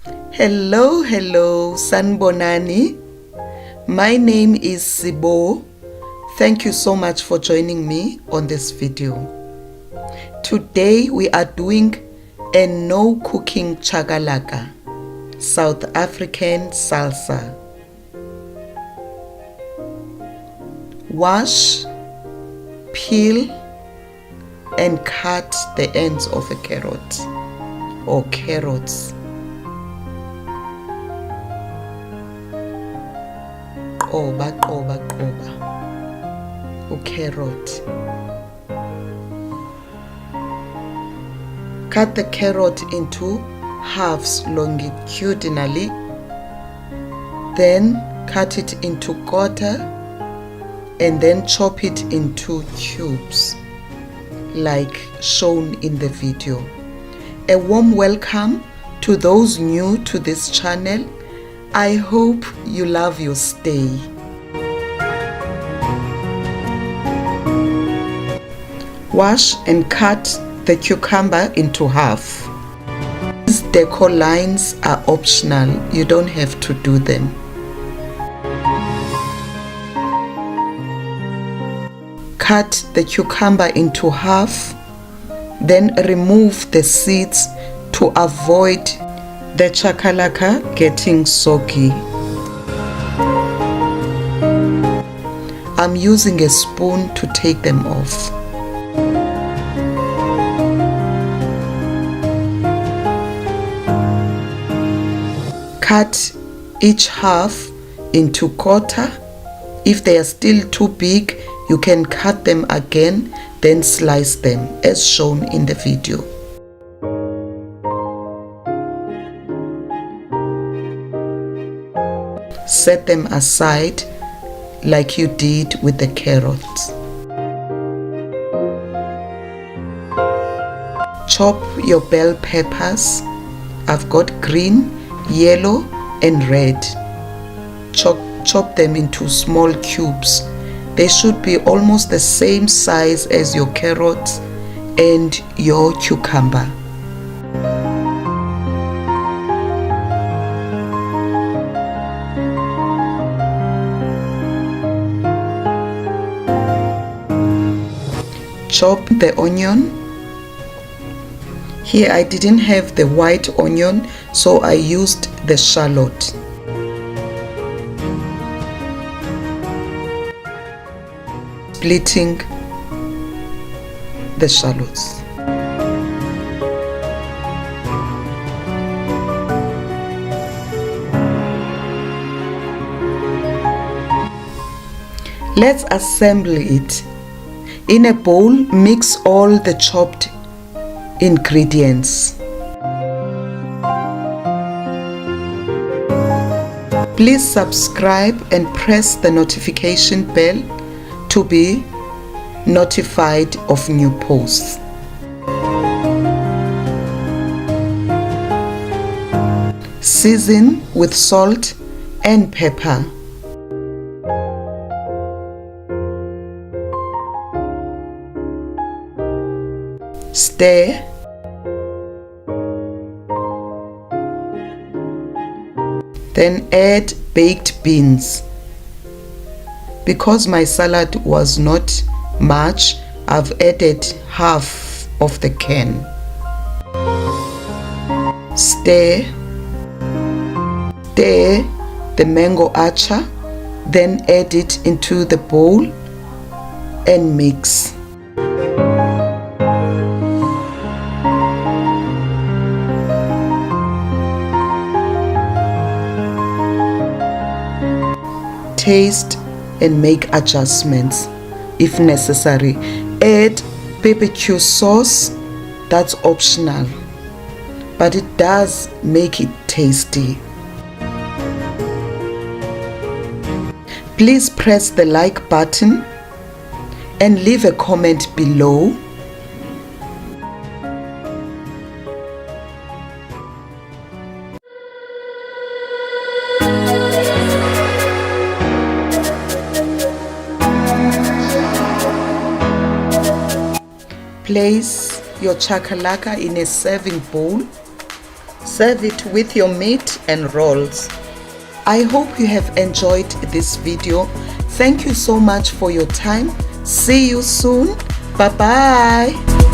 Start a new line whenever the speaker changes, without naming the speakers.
Hello, Sanbonani. My name is CBO. Thank you so much for joining me on this video. Today we are doing a no cooking chakalaka, South African salsa. Wash, peel and cut the ends of a carrot or carrots. Qoba carrot. Cut the carrot into halves longitudinally, then cut it into quarter and then chop it into cubes like shown in the video. A warm welcome to those new to this channel. I hope you love your stay. Wash and cut the cucumber into half. These decor lines are optional, you don't have to do them. Cut the cucumber into half, then remove the seeds to avoid the chakalaka getting soggy. I'm using a spoon to take them off. Cut each half into quarter. If they are still too big, you can cut them again, then slice them as shown in the video. Set them aside like you did with the carrots. Chop your bell peppers. I've got green, yellow and red. Chop them into small cubes. They should be almost the same size as your carrots and your cucumber. Chop the onion. Here I didn't have the white onion, so I used the shallot. Splitting the shallots. Let's assemble it. In a bowl, mix all the chopped ingredients. Please subscribe and press the notification bell to be notified of new posts. Season with salt and pepper. Stir. Then add baked beans. Because my salad was not much, I've added half of the can. Stir the mango archaar, then add it into the bowl and mix. Taste and make adjustments if necessary. Add BBQ sauce, that's optional, but it does make it tasty. Please press the like button and leave a comment below. Place your chakalaka in a serving bowl. Serve it with your meat and rolls. I hope you have enjoyed this video. Thank you so much for your time. See you soon. Bye bye.